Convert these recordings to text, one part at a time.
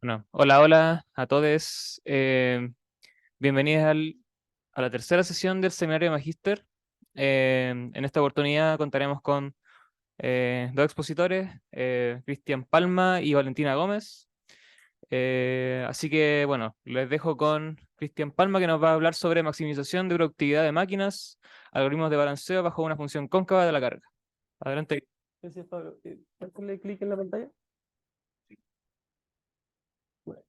Bueno, hola, hola a todos. Bienvenidos a la tercera sesión del seminario de Magíster. En esta oportunidad contaremos con dos expositores, Cristian Palma y Valentina Gómez. Así que, bueno, les dejo con Cristian Palma, que nos va a hablar sobre maximización de productividad de máquinas, algoritmos de balanceo bajo una función cóncava de la carga. Adelante. Gracias, Pablo. Darle clic en la pantalla. Bueno,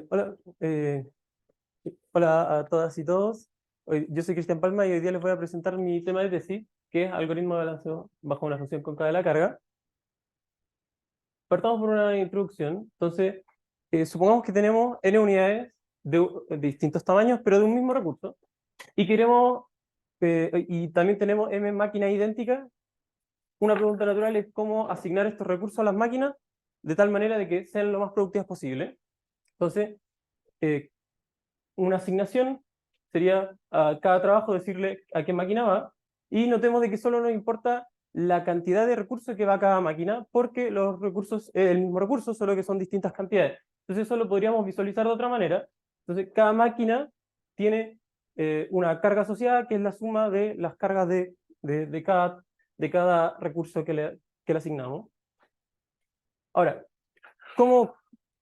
hola, hola a todas y todos. Yo soy Cristian Palma y hoy día les voy a presentar mi tema de tesis, que es algoritmo de balanceo bajo una función cóncava de la carga. Partamos por una introducción. Entonces, supongamos que tenemos n unidades de distintos tamaños, pero de un mismo recurso, y queremos, y también tenemos m máquinas idénticas. Una pregunta natural es cómo asignar estos recursos a las máquinas de tal manera de que sean lo más productivas posible. Entonces, eh, una asignación sería a cada trabajo decirle a qué máquina va, y notemos de que solo nos importa la cantidad de recursos que va a cada máquina, porque los recursos es el mismo recurso, solo que son distintas cantidades. Entonces eso lo podríamos visualizar de otra manera. Entonces cada máquina tiene una carga asociada, que es la suma de las cargas de cada recurso que le asignamos. Ahora, ¿cómo,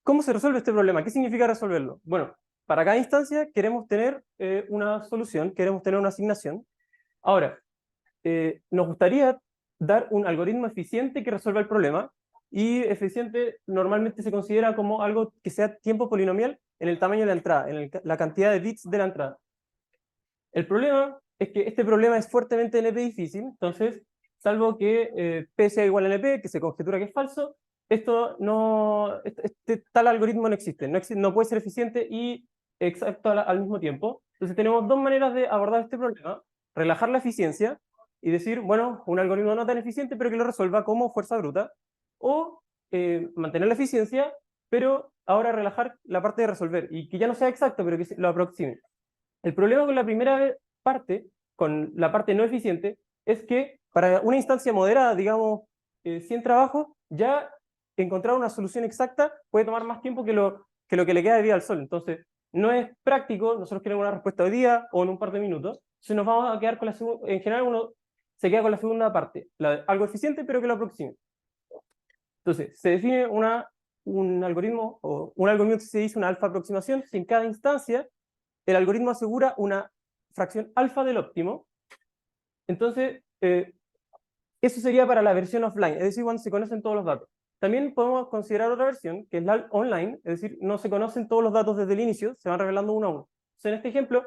¿cómo se resuelve este problema? ¿Qué significa resolverlo? Bueno, para cada instancia queremos tener una solución, queremos tener una asignación. Ahora, nos gustaría dar un algoritmo eficiente que resuelva el problema, y eficiente normalmente se considera como algo que sea tiempo polinomial en el tamaño de la entrada, la cantidad de bits de la entrada. El problema es que este problema es fuertemente NP difícil. Entonces, salvo que P sea igual a NP, que se conjetura que es falso, tal algoritmo no existe, no puede ser eficiente y exacto al mismo tiempo. Entonces tenemos dos maneras de abordar este problema: relajar la eficiencia y decir, bueno, un algoritmo no tan eficiente pero que lo resuelva como fuerza bruta, o mantener la eficiencia pero ahora relajar la parte de resolver y que ya no sea exacto pero que lo aproxime. El problema con la primera parte, con la parte no eficiente, es que para una instancia moderada, digamos 100 trabajos, ya encontrar una solución exacta puede tomar más tiempo que lo que le queda de vida al sol. Entonces, no es práctico. Nosotros queremos una respuesta hoy día o en un par de minutos. Entonces nos vamos a quedar con la segunda. En general uno se queda con la segunda parte, algo eficiente pero que lo aproxime. Entonces, se define un algoritmo, o un algoritmo que se dice una alfa aproximación, si en cada instancia el algoritmo asegura una fracción alfa del óptimo. Entonces, eso sería para la versión offline, es decir, cuando se conocen todos los datos. También podemos considerar otra versión, que es la online, es decir, no se conocen todos los datos desde el inicio, se van revelando uno a uno. Entonces, en este ejemplo,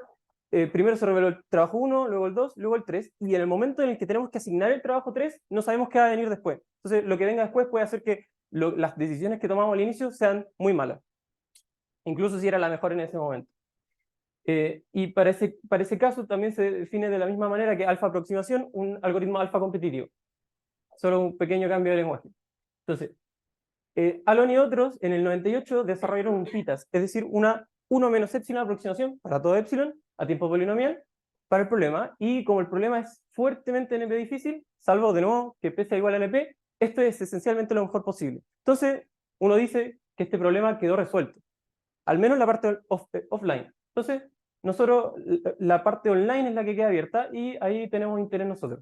primero se reveló el trabajo 1, luego el 2, luego el 3, y en el momento en el que tenemos que asignar el trabajo 3, no sabemos qué va a venir después. Entonces, lo que venga después puede hacer que las decisiones que tomamos al inicio sean muy malas, incluso si era la mejor en ese momento. Y para ese caso también se define de la misma manera que alfa aproximación, un algoritmo alfa competitivo. Solo un pequeño cambio de lenguaje. Entonces, Alon y otros en el 98 desarrollaron un PITAS, es decir, una 1 menos epsilon aproximación para todo epsilon a tiempo polinomial para el problema. Y como el problema es fuertemente NP difícil, salvo de nuevo que P sea igual a NP, esto es esencialmente lo mejor posible. Entonces, uno dice que este problema quedó resuelto, al menos la parte offline. Entonces, nosotros, la parte online es la que queda abierta y ahí tenemos interés nosotros.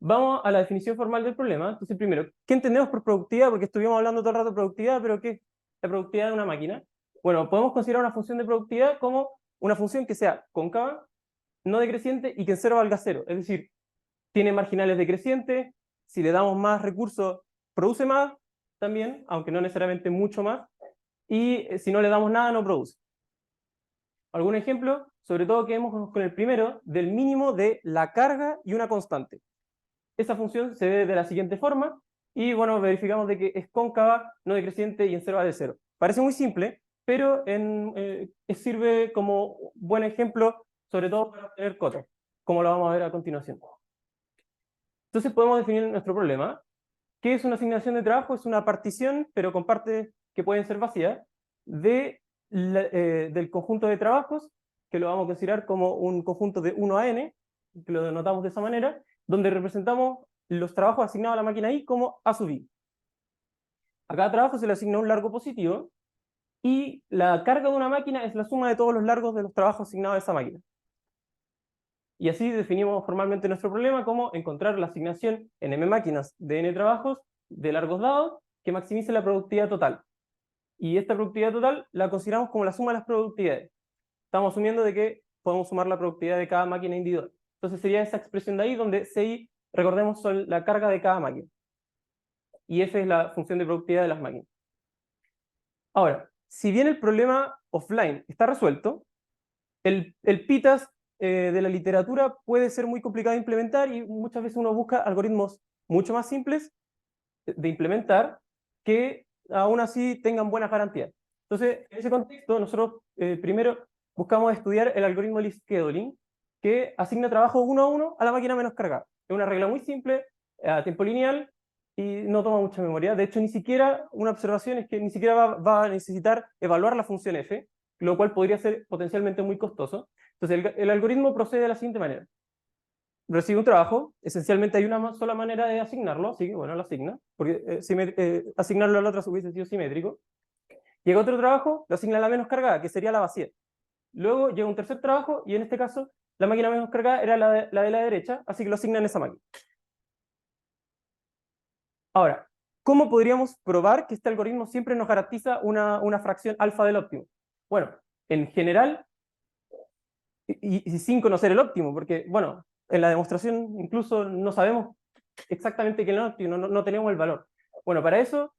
Vamos a la definición formal del problema. Entonces, primero, ¿qué entendemos por productividad? Porque estuvimos hablando todo el rato de productividad, pero ¿qué es la productividad de una máquina? Bueno, podemos considerar una función de productividad como una función que sea cóncava, no decreciente y que en cero valga cero. Es decir, tiene marginales decrecientes. Si le damos más recursos, produce más también, aunque no necesariamente mucho más. Y si no le damos nada, no produce. ¿Algún ejemplo? Sobre todo quedemos con el primero, del mínimo de la carga y una constante. Esa función se ve de la siguiente forma, y bueno, verificamos de que es cóncava, no decreciente y en cero vale cero. Parece muy simple, pero sirve como buen ejemplo, sobre todo para obtener cotas, como lo vamos a ver a continuación. Entonces podemos definir nuestro problema. ¿Qué es una asignación de trabajo? Es una partición, pero con partes que pueden ser vacías, del conjunto de trabajos, que lo vamos a considerar como un conjunto de 1 a n, que lo denotamos de esa manera, donde representamos los trabajos asignados a la máquina i como a sub i. A cada trabajo se le asigna un largo positivo, y la carga de una máquina es la suma de todos los largos de los trabajos asignados a esa máquina. Y así definimos formalmente nuestro problema como encontrar la asignación en m máquinas de n trabajos de largos dados que maximice la productividad total. Y esta productividad total la consideramos como la suma de las productividades. Estamos asumiendo de que podemos sumar la productividad de cada máquina individual. Entonces sería esa expresión de ahí donde CI, recordemos, son la carga de cada máquina. Y F es la función de productividad de las máquinas. Ahora, si bien el problema offline está resuelto, el PITAS de la literatura puede ser muy complicado de implementar y muchas veces uno busca algoritmos mucho más simples de implementar que aún así tengan buenas garantías. Entonces, en ese contexto, nosotros primero buscamos estudiar el algoritmo list scheduling, que asigna trabajo uno a uno a la máquina menos cargada. Es una regla muy simple, a tiempo lineal, y no toma mucha memoria. De hecho, ni siquiera, una observación es que ni siquiera va a necesitar evaluar la función f, lo cual podría ser potencialmente muy costoso. Entonces, el algoritmo procede de la siguiente manera. Recibe un trabajo, esencialmente hay una sola manera de asignarlo, así que bueno, lo asigna, porque asignarlo a la otra hubiese sido simétrico. Llega otro trabajo, lo asigna a la menos cargada, que sería la vacía. Luego llega un tercer trabajo, y en este caso, la máquina menos cargada era la de la derecha, así que lo asignan a esa máquina. Ahora, ¿cómo podríamos probar que este algoritmo siempre nos garantiza una fracción alfa del óptimo? Bueno, en general, y sin conocer el óptimo, porque, bueno, en la demostración incluso no sabemos exactamente qué es el óptimo, no tenemos el valor. Bueno, para eso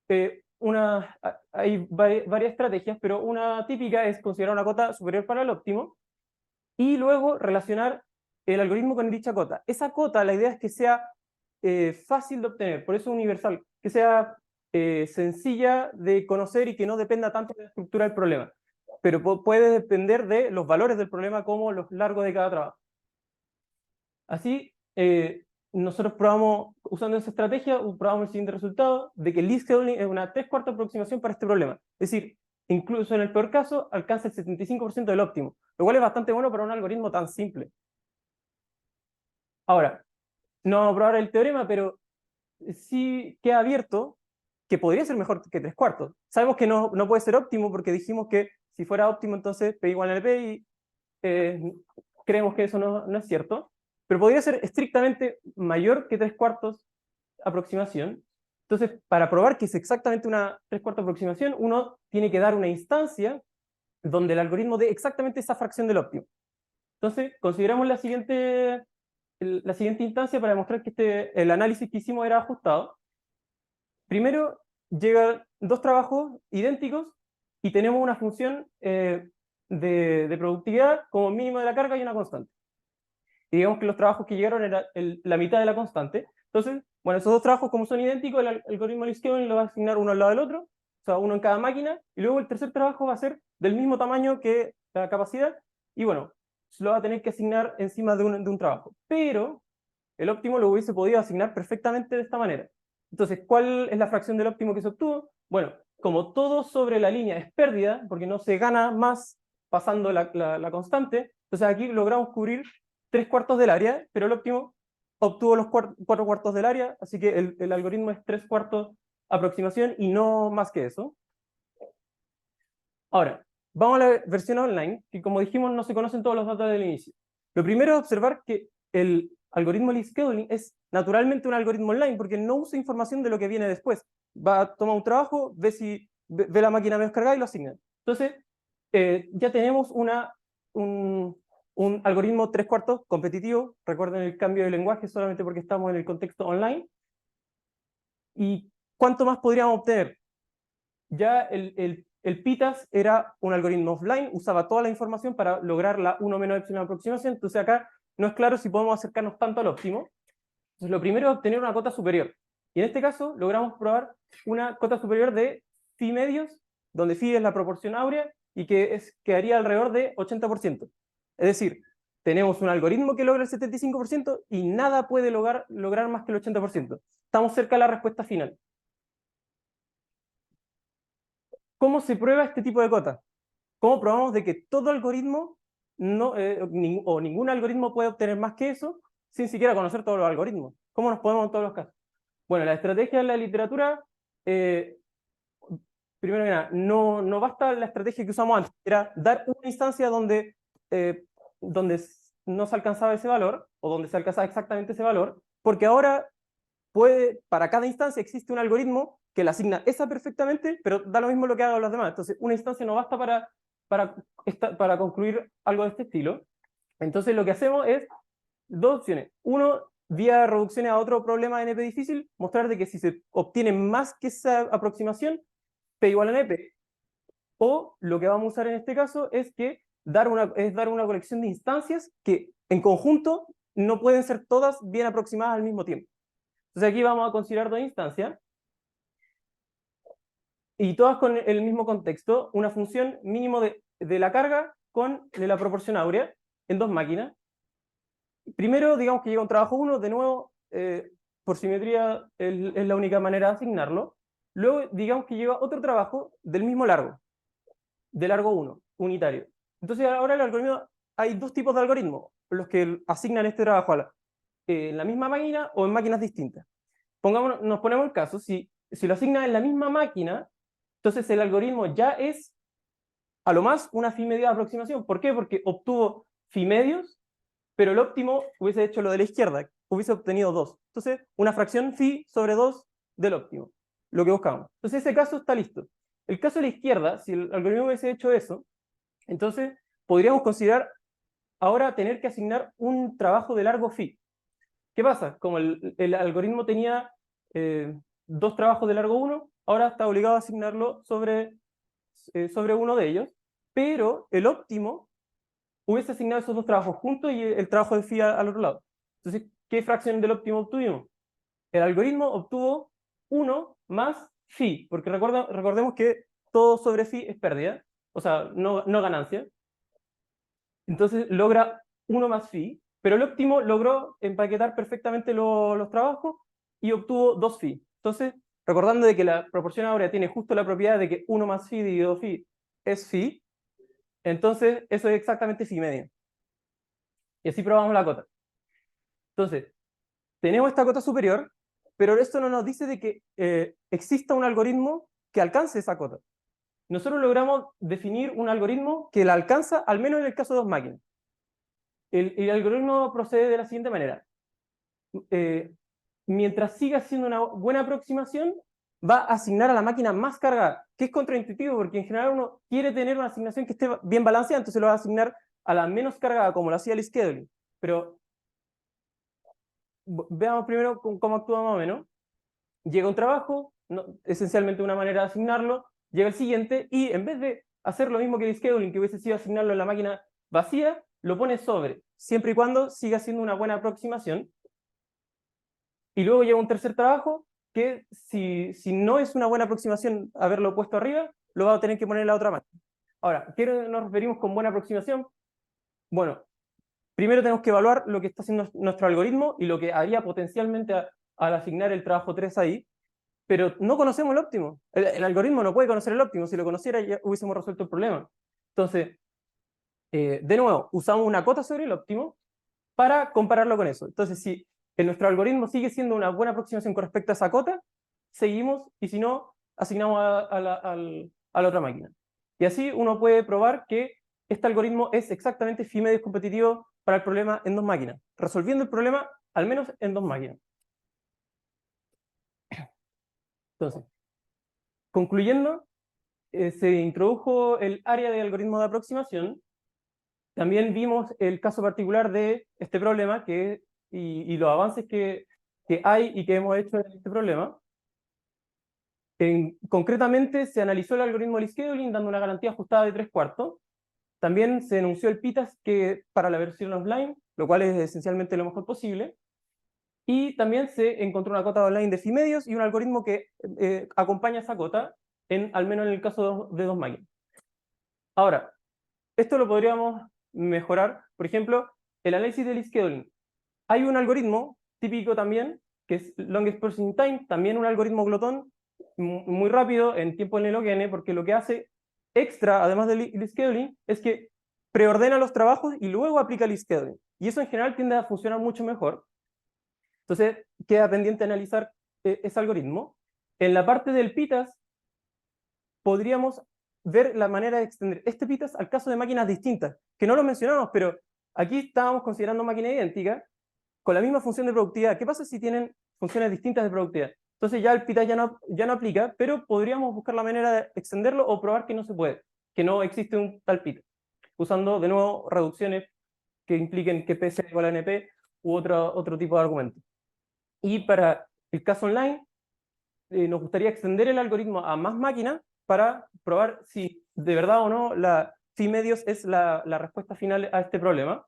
hay varias estrategias, pero una típica es considerar una cota superior para el óptimo y luego relacionar el algoritmo con dicha cota. Esa cota, la idea es que sea fácil de obtener, por eso universal, que sea sencilla de conocer y que no dependa tanto de la estructura del problema, pero puede depender de los valores del problema como los largos de cada trabajo. Así, nosotros probamos, usando esa estrategia, probamos el siguiente resultado, de que el least scheduling es una 3/4 aproximación para este problema. Es decir, incluso en el peor caso, alcanza el 75% del óptimo, lo cual es bastante bueno para un algoritmo tan simple. Ahora, no vamos a probar el teorema, pero sí queda abierto que podría ser mejor que 3/4. Sabemos que no puede ser óptimo porque dijimos que si fuera óptimo, entonces P igual a P, y creemos que eso no es cierto, pero podría ser estrictamente mayor que 3/4 aproximación. Entonces, para probar que es exactamente una 3/4 aproximación, uno tiene que dar una instancia donde el algoritmo dé exactamente esa fracción del óptimo. Entonces, consideramos la siguiente instancia para demostrar que el análisis que hicimos era ajustado. Primero, llegan dos trabajos idénticos y tenemos una función de productividad como mínimo de la carga y una constante. Y digamos que los trabajos que llegaron era la mitad de la constante. Entonces, bueno, esos dos trabajos como son idénticos, el algoritmo de Liskewin lo va a asignar uno al lado del otro, o sea, uno en cada máquina, y luego el tercer trabajo va a ser del mismo tamaño que la capacidad, y bueno, lo va a tener que asignar encima de un trabajo. Pero el óptimo lo hubiese podido asignar perfectamente de esta manera. Entonces, ¿cuál es la fracción del óptimo que se obtuvo? Bueno, como todo sobre la línea es pérdida, porque no se gana más pasando la constante, entonces aquí logramos cubrir 3/4 del área, pero el óptimo obtuvo los 4/4 del área, así que el algoritmo es 3/4 aproximación y no más que eso. Ahora, vamos a la versión online, que como dijimos no se conocen todos los datos del inicio. Lo primero es observar que el algoritmo least scheduling es naturalmente un algoritmo online, porque no usa información de lo que viene después. Va a tomar un trabajo, ve la máquina menos cargada y lo asigna. Entonces, ya tenemos un algoritmo 3/4 competitivo. Recuerden el cambio de lenguaje solamente porque estamos en el contexto online. ¿Y cuánto más podríamos obtener? Ya el PITAS era un algoritmo offline, usaba toda la información para lograr la 1 menos epsilon aproximación, entonces acá no es claro si podemos acercarnos tanto al óptimo. Entonces lo primero es obtener una cota superior. Y en este caso logramos probar una cota superior de phi medios, donde phi es la proporción áurea y que quedaría alrededor de 80%. Es decir, tenemos un algoritmo que logra el 75% y nada puede lograr más que el 80%. Estamos cerca de la respuesta final. ¿Cómo se prueba este tipo de cota? ¿Cómo probamos de que todo algoritmo o ningún algoritmo puede obtener más que eso sin siquiera conocer todos los algoritmos? ¿Cómo nos podemos en todos los casos? Bueno, la estrategia de la literatura primero que nada, no basta la estrategia que usamos antes, era dar una instancia donde no se alcanzaba ese valor, o donde se alcanzaba exactamente ese valor, porque ahora para cada instancia existe un algoritmo que la asigna esa perfectamente, pero da lo mismo lo que hagan los demás. Entonces, una instancia no basta para concluir algo de este estilo. Entonces, lo que hacemos es dos opciones. Uno, vía reducciones a otro problema de NP difícil, mostrar de que si se obtiene más que esa aproximación, P igual a NP. O lo que vamos a usar en este caso es dar una colección de instancias que en conjunto no pueden ser todas bien aproximadas al mismo tiempo. Entonces aquí vamos a considerar dos instancias y todas con el mismo contexto, una función mínimo de la carga con de la proporción áurea en dos máquinas. Primero, digamos que llega un trabajo 1, de nuevo, por simetría es la única manera de asignarlo. Luego, digamos que llega otro trabajo del mismo largo, de largo 1, unitario. Entonces ahora el algoritmo, hay dos tipos de algoritmos, los que asignan este trabajo en la misma máquina o en máquinas distintas. Nos ponemos el caso, si lo asignan en la misma máquina, entonces el algoritmo ya es a lo más una phi media de aproximación. ¿Por qué? Porque obtuvo phi medios, pero el óptimo hubiese hecho lo de la izquierda, hubiese obtenido 2. Entonces, una fracción phi sobre 2 del óptimo, lo que buscamos. Entonces, ese caso está listo. El caso de la izquierda, si el algoritmo hubiese hecho eso, entonces podríamos considerar ahora tener que asignar un trabajo de largo phi. ¿Qué pasa? Como el algoritmo tenía dos trabajos de largo 1, ahora está obligado a asignarlo sobre uno de ellos, pero el óptimo hubiese asignado esos dos trabajos juntos y el trabajo de phi al otro lado. Entonces, ¿qué fracción del óptimo obtuvimos? El algoritmo obtuvo 1 más phi, porque recordemos que todo sobre phi es pérdida, o sea, no ganancia. Entonces logra 1 más phi, pero el óptimo logró empaquetar perfectamente los trabajos y obtuvo 2 phi. Entonces, recordando de que la proporción áurea tiene justo la propiedad de que 1 más phi dividido phi es phi, entonces eso es exactamente phi medio. Y así probamos la cota. Entonces, tenemos esta cota superior, pero esto no nos dice de que exista un algoritmo que alcance esa cota. Nosotros logramos definir un algoritmo que la alcanza, al menos en el caso de dos máquinas. El algoritmo procede de la siguiente manera. Mientras siga siendo una buena aproximación, va a asignar a la máquina más cargada, que es contraintuitivo, porque en general uno quiere tener una asignación que esté bien balanceada, entonces lo va a asignar a la menos cargada, como lo hacía el scheduling. Pero veamos primero cómo actúa más o menos. Llega un trabajo, esencialmente una manera de asignarlo, llega el siguiente, y en vez de hacer lo mismo que el scheduling, que hubiese sido asignarlo en la máquina vacía, lo pone sobre, siempre y cuando siga siendo una buena aproximación. Y luego llega un tercer trabajo que si no es una buena aproximación haberlo puesto arriba, lo va a tener que poner en la otra máquina. Ahora, ¿qué nos referimos con buena aproximación? Bueno, primero tenemos que evaluar lo que está haciendo nuestro algoritmo y lo que haría potencialmente al asignar el trabajo 3 ahí, pero no conocemos el óptimo. El algoritmo no puede conocer el óptimo, si lo conociera ya hubiésemos resuelto el problema. Entonces, de nuevo, usamos una cota sobre el óptimo para compararlo con eso. Entonces, si nuestro algoritmo sigue siendo una buena aproximación con respecto a esa cota, seguimos, y si no, asignamos a la otra máquina. Y así uno puede probar que este algoritmo es exactamente phi medios competitivo para el problema en dos máquinas, resolviendo el problema al menos en dos máquinas. Entonces, concluyendo, se introdujo el área de algoritmo de aproximación. También vimos el caso particular de este problema y los avances que hay y que hemos hecho en este problema. Concretamente, se analizó el algoritmo de scheduling dando una garantía ajustada de 3/4. También se enunció el PITAS para la versión offline, lo cual es esencialmente lo mejor posible. Y también se encontró una cota online de phi medios y un algoritmo que acompaña esa cota, al menos en el caso de dos máquinas. Ahora, esto lo podríamos mejorar. Por ejemplo, el análisis del scheduling. Hay un algoritmo típico también, que es longest processing time, también un algoritmo glotón, muy rápido, en tiempo ln, porque lo que hace extra, además del scheduling, es que preordena los trabajos y luego aplica el scheduling. Y eso en general tiende a funcionar mucho mejor. Entonces, queda pendiente analizar ese algoritmo. En la parte del PITAS, podríamos ver la manera de extender este PITAS al caso de máquinas distintas, que no lo mencionamos, pero aquí estábamos considerando máquinas idénticas con la misma función de productividad. ¿Qué pasa si tienen funciones distintas de productividad? Entonces ya el PITAS ya no aplica, pero podríamos buscar la manera de extenderlo o probar que no se puede, que no existe un tal PITAS, usando de nuevo reducciones que impliquen que P sea igual a NP u otro tipo de argumento. Y para el caso online, nos gustaría extender el algoritmo a más máquinas para probar si de verdad o no la phi medios es la respuesta final a este problema.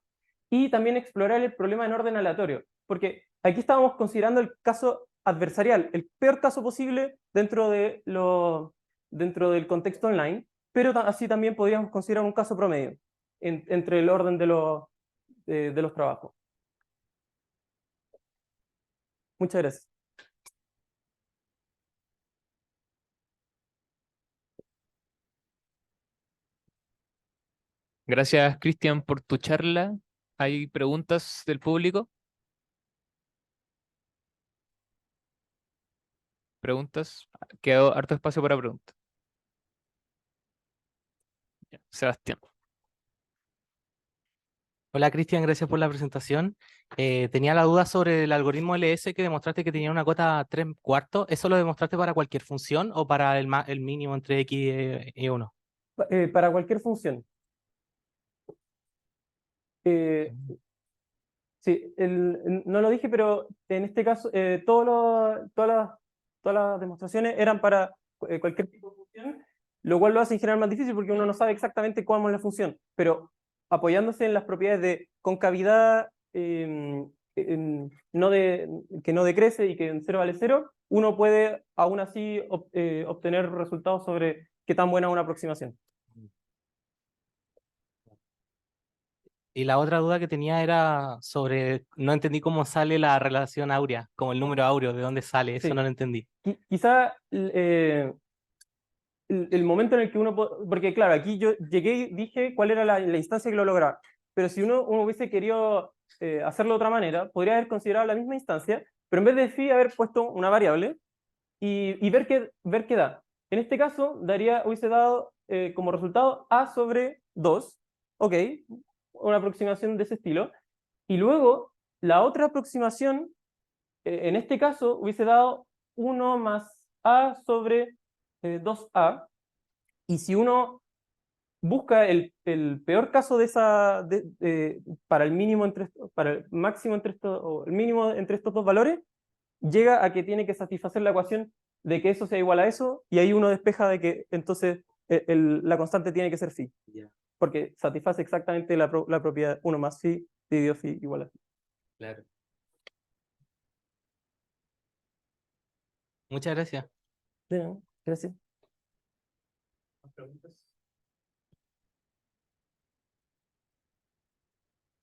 Y también explorar el problema en orden aleatorio, porque aquí estábamos considerando el caso adversarial, el peor caso posible dentro del contexto online, pero así también podríamos considerar un caso promedio entre el orden de los trabajos. Muchas gracias. Gracias, Cristian, por tu charla. ¿Hay preguntas del público? ¿Preguntas? Quedó harto espacio para preguntas. Ya, Sebastián. Hola Cristian, gracias por la presentación. Tenía la duda sobre el algoritmo LS que demostraste que tenía una cota 3/4. ¿Eso lo demostraste para cualquier función o para el mínimo entre x y 1? Para cualquier función. Eh, sí, no lo dije, pero en este caso todas las demostraciones eran para cualquier tipo de función, lo cual lo hace en general más difícil porque uno no sabe exactamente cómo es la función, pero apoyándose en las propiedades de concavidad, que no decrece y que en cero vale cero, uno puede aún así obtener resultados sobre qué tan buena es una aproximación. Y la otra duda que tenía era sobre, no entendí cómo sale la relación áurea, como el número áureo, de dónde sale, eso no Sí. lo entendí. Quizá el momento en el que porque claro, aquí yo llegué y dije cuál era la instancia que lo lograba, pero si uno hubiese querido hacerlo de otra manera, podría haber considerado la misma instancia, pero en vez de phi haber puesto una variable y ver qué da. En este caso, hubiese dado como resultado a sobre 2, ok, una aproximación de ese estilo, y luego la otra aproximación, en este caso, hubiese dado 1 más a sobre 2a, y si uno busca el peor caso para el mínimo para el máximo entre estos, o el mínimo entre estos dos valores, llega a que tiene que satisfacer la ecuación de que eso sea igual a eso, y ahí uno despeja de que entonces la constante tiene que ser phi, porque satisface exactamente la propiedad 1 más phi dividido phi igual a phi. Claro. Muchas gracias. Bien, gracias.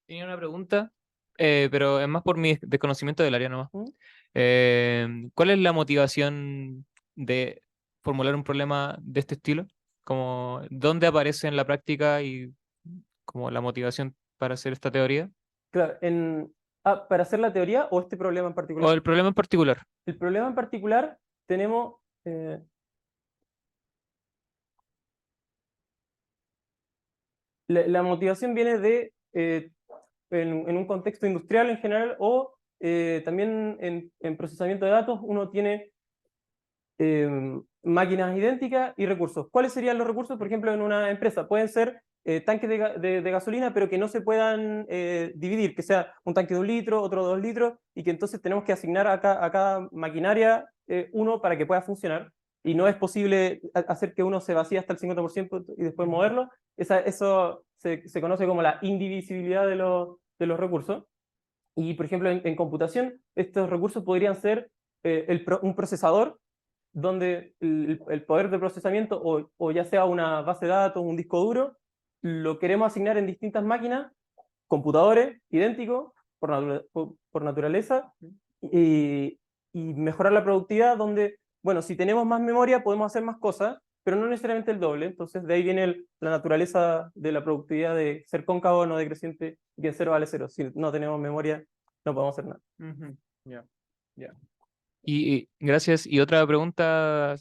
Tenía una pregunta, pero es más por mi desconocimiento del área nomás. ¿Mm? ¿Cuál es la motivación de formular un problema de este estilo? Como, ¿dónde aparece en la práctica y como la motivación para hacer esta teoría? Claro, para hacer la teoría o este problema en ¿O particular. el problema en particular? El problema en particular tenemos la motivación viene en un contexto industrial en general o también en procesamiento de datos uno tiene eh, máquinas idénticas y recursos. ¿Cuáles serían los recursos, por ejemplo, en una empresa? Pueden ser tanques de gasolina, pero que no se puedan dividir, que sea un tanque de 1 litro, otro de 2 litros, y que entonces tenemos que asignar a cada maquinaria uno para que pueda funcionar. Y no es posible hacer que uno se vacíe hasta el 50% y después moverlo. Eso se conoce como la indivisibilidad de los recursos. Y, por ejemplo, en computación, estos recursos podrían ser un procesador donde el poder de procesamiento o ya sea una base de datos, un disco duro, lo queremos asignar en distintas máquinas, computadores idénticos por naturaleza, y, y mejorar la productividad donde, bueno, si tenemos más memoria podemos hacer más cosas, pero no necesariamente el doble. Entonces de ahí viene la naturaleza de la productividad de ser cóncavo, no decreciente, y que en cero vale cero. Si no tenemos memoria, no podemos hacer nada. Ujú, ya, ya. Y gracias. Y otra pregunta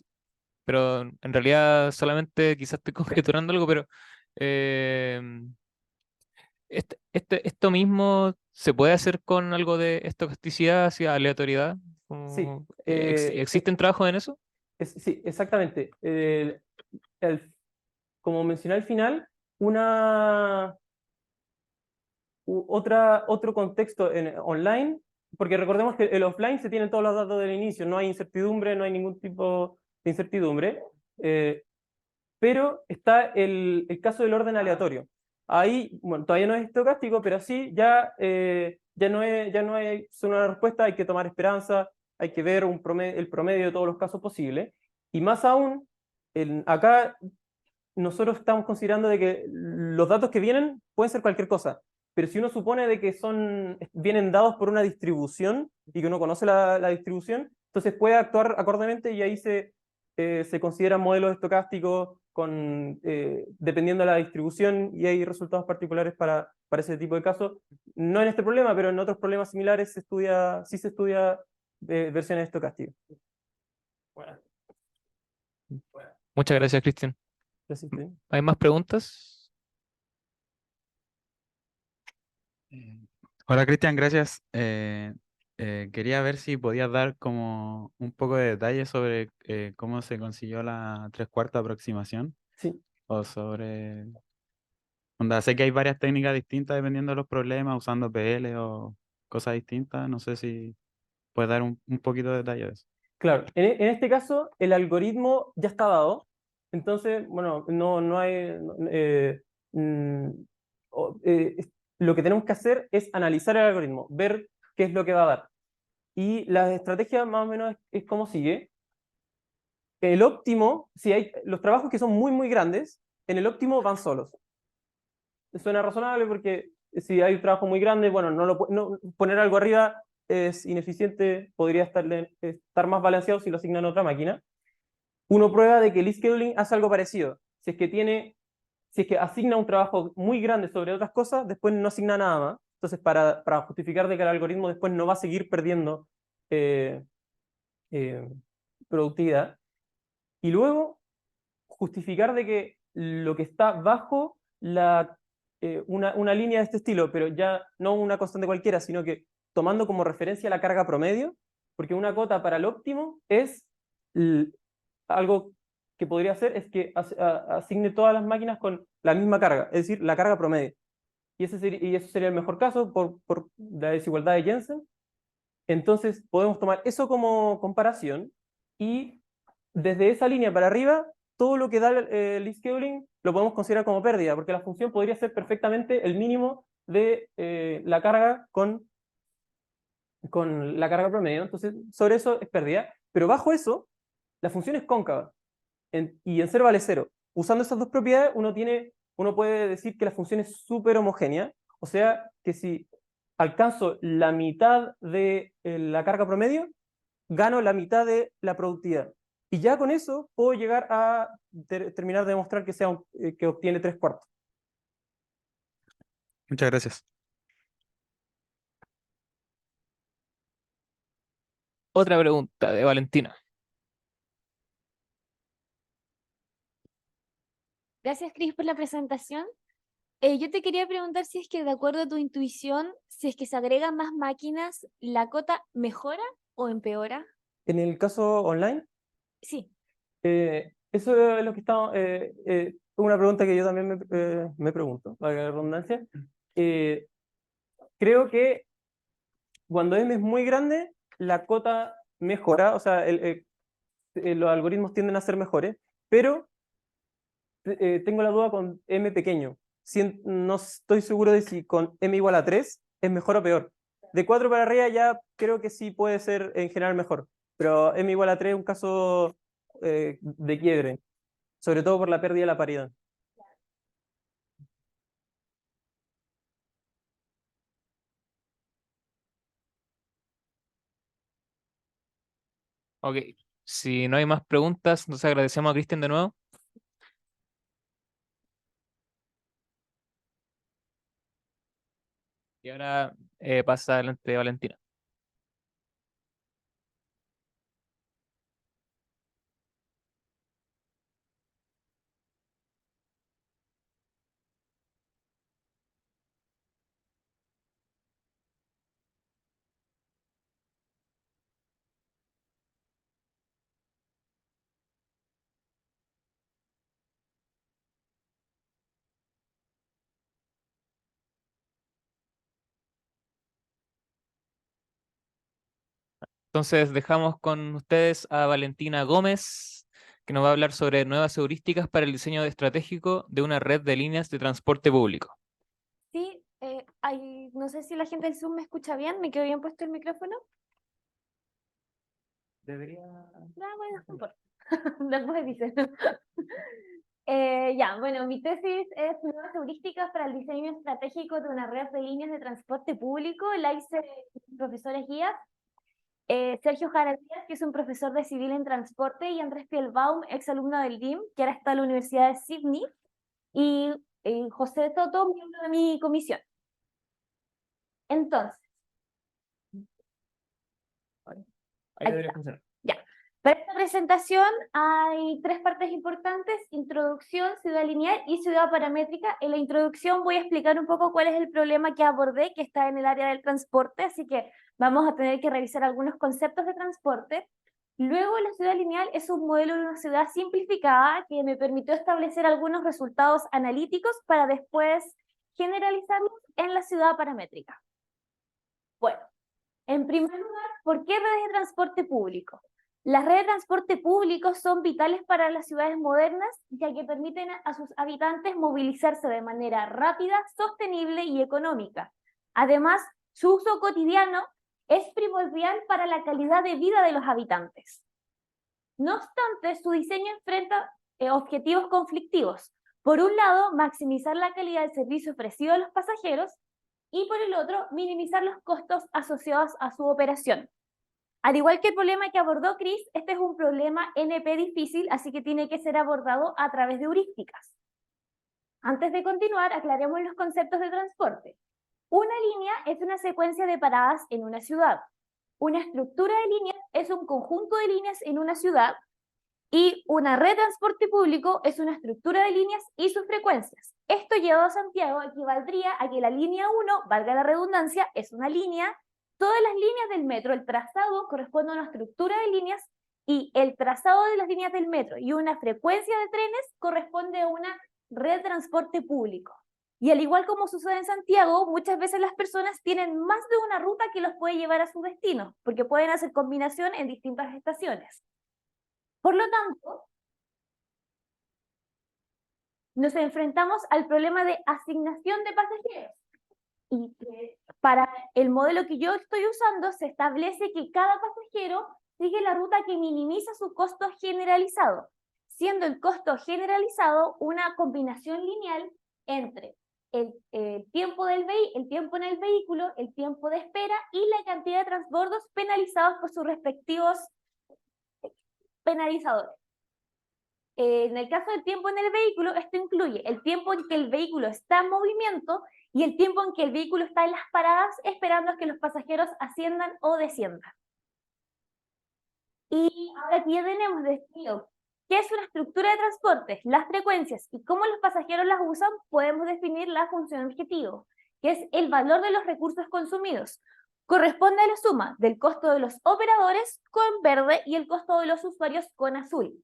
pero en realidad solamente quizás estoy conjeturando algo, pero eh, esto mismo se puede hacer con algo de estocasticidad hacia aleatoriedad. Sí, ¿Existen trabajos en eso? sí, exactamente. El- Como mencioné al final, una, otro contexto online, porque recordemos que el offline se tienen todos los datos del inicio, no hay incertidumbre, no hay ningún tipo de incertidumbre, eh, pero está el caso del orden aleatorio. Ahí, bueno, todavía no es estocástico, pero sí ya no es una respuesta, hay que tomar esperanza, hay que ver el promedio de todos los casos posibles. Y más aún, acá nosotros estamos considerando de que los datos que vienen pueden ser cualquier cosa, pero si uno supone de que vienen dados por una distribución y que uno conoce la distribución, entonces puede actuar acordemente y ahí se consideran modelos estocásticos dependiendo de la distribución y hay resultados particulares para ese tipo de casos. No en este problema, pero en otros problemas similares sí se estudia versiones estocásticas. Bueno, Muchas gracias, Cristian. gracias. ¿Hay más preguntas? Hola Cristian, gracias. Quería ver si podías dar como un poco de detalles sobre cómo se consiguió la tres cuarta aproximación Sí. o sobre... Onda, sé que hay varias técnicas distintas dependiendo de los problemas, usando PL o cosas distintas. No sé si puedes dar un poquito de detalle de eso. Claro, en este caso el algoritmo ya está dado, entonces, bueno, no hay... mm, lo que tenemos que hacer es analizar el algoritmo, ver qué es lo que va a dar. Y la estrategia más o menos es como sigue. El óptimo, si hay los trabajos que son muy, muy grandes, en el óptimo van solos. Suena razonable porque si hay un trabajo muy grande, bueno, poner algo arriba es ineficiente, podría estar más balanceado si lo asignan a otra máquina. Uno prueba de que el scheduling hace algo parecido. Si es que asigna un trabajo muy grande sobre otras cosas, después no asigna nada más. Entonces, para justificar de que el algoritmo después no va a seguir perdiendo eh, eh, productividad. Y luego, justificar de que lo que está bajo una línea de este estilo, pero ya no una constante cualquiera, sino que tomando como referencia la carga promedio, porque una cota para el óptimo es algo que podría hacer es que asigne todas las máquinas con la misma carga, es decir, la carga promedio. Y eso sería el mejor caso por la desigualdad de Jensen. Entonces podemos tomar eso como comparación y desde esa línea para arriba, todo lo que da el scheduling lo podemos considerar como pérdida, porque la función podría ser perfectamente el mínimo de la carga con la carga promedio. Entonces, sobre eso es pérdida. Pero bajo eso, la función es cóncava y en cero vale cero. Usando esas dos propiedades, uno puede decir que la función es súper homogénea, o sea que si alcanzo la mitad de la carga promedio, gano la mitad de la productividad. Y ya con eso puedo llegar a terminar de demostrar que obtiene tres cuartos. Muchas gracias. Otra pregunta de Valentina. Gracias, Cris, por la presentación. Yo te quería preguntar si es que de acuerdo a tu intuición, si es que se agregan más máquinas, ¿la cota mejora o empeora? En el caso online, Sí. eso es lo que está, una pregunta que yo también me pregunto, valga la redundancia. Eh, Creo que cuando M es muy grande, la cota mejora, o sea, los algoritmos tienden a ser mejores, pero tengo la duda con M pequeño. No estoy seguro de si con M igual a 3 es mejor o peor. De 4 para arriba ya creo que sí puede ser en general mejor, pero M igual a 3 es un caso de quiebre, sobre todo por la pérdida de la paridad. Ok, si no hay más preguntas, nos agradecemos a Cristian de nuevo. Y ahora pasa adelante Valentina. Entonces dejamos con ustedes a Valentina Gómez, que nos va a hablar sobre nuevas heurísticas para el diseño estratégico de una red de líneas de transporte público. Sí, no sé si la gente del Zoom me escucha bien, ¿me quedó bien puesto el micrófono? Debería... Bueno, no importa. Después dicen. Ya, bueno, mi tesis es nuevas heurísticas para el diseño estratégico de una red de líneas de transporte público. La hice con profesores guías. Sergio Jara Díaz, que es un profesor de civil en transporte, y Andrés Pielbaum, ex alumno del DIM, que ahora está en la Universidad de Sydney, y José Toto, miembro de mi comisión. Entonces, Ahí Ahí debería está. funcionar. Ya. Para esta presentación hay 3 partes importantes: introducción, ciudad lineal y ciudad paramétrica. En la introducción voy a explicar un poco cuál es el problema que abordé, que está en el área del transporte, así que vamos a tener que revisar algunos conceptos de transporte. Luego, la ciudad lineal es un modelo de una ciudad simplificada que me permitió establecer algunos resultados analíticos para después generalizarlos en la ciudad paramétrica. Bueno, en primer lugar, ¿por qué redes de transporte público? Las redes de transporte público son vitales para las ciudades modernas, ya que permiten a sus habitantes movilizarse de manera rápida, sostenible y económica. Además, su uso cotidiano es primordial para la calidad de vida de los habitantes. No obstante, su diseño enfrenta objetivos conflictivos. Por un lado, maximizar la calidad del servicio ofrecido a los pasajeros, y por el otro, minimizar los costos asociados a su operación. Al igual que el problema que abordó Chris, este es un problema NP difícil, así que tiene que ser abordado a través de heurísticas. Antes de continuar, aclaremos los conceptos de transporte. Una línea es una secuencia de paradas en una ciudad. Una estructura de líneas es un conjunto de líneas en una ciudad. Y una red de transporte público es una estructura de líneas y sus frecuencias. Esto llevado a Santiago equivaldría a que la línea 1, valga la redundancia, es una línea. Todas las líneas del metro, el trazado corresponde a una estructura de líneas, y el trazado de las líneas del metro y una frecuencia de trenes corresponde a una red de transporte público. Y al igual como sucede en Santiago, muchas veces las personas tienen más de una ruta que los puede llevar a su destino, porque pueden hacer combinación en distintas estaciones. Por lo tanto, nos enfrentamos al problema de asignación de pasajeros. Y para el modelo que yo estoy usando, se establece que cada pasajero sigue la ruta que minimiza su costo generalizado, siendo el costo generalizado una combinación lineal entre el tiempo el tiempo en el vehículo, el tiempo de espera y la cantidad de transbordos penalizados por sus respectivos penalizadores. En el caso del tiempo en el vehículo, esto incluye el tiempo en que el vehículo está en movimiento y el tiempo en que el vehículo está en las paradas esperando a que los pasajeros asciendan o desciendan. Y ahora aquí ya tenemos definido qué es una estructura de transporte, las frecuencias y cómo los pasajeros las usan. Podemos definir la función objetivo, que es el valor de los recursos consumidos. Corresponde a la suma del costo de los operadores con verde y el costo de los usuarios con azul.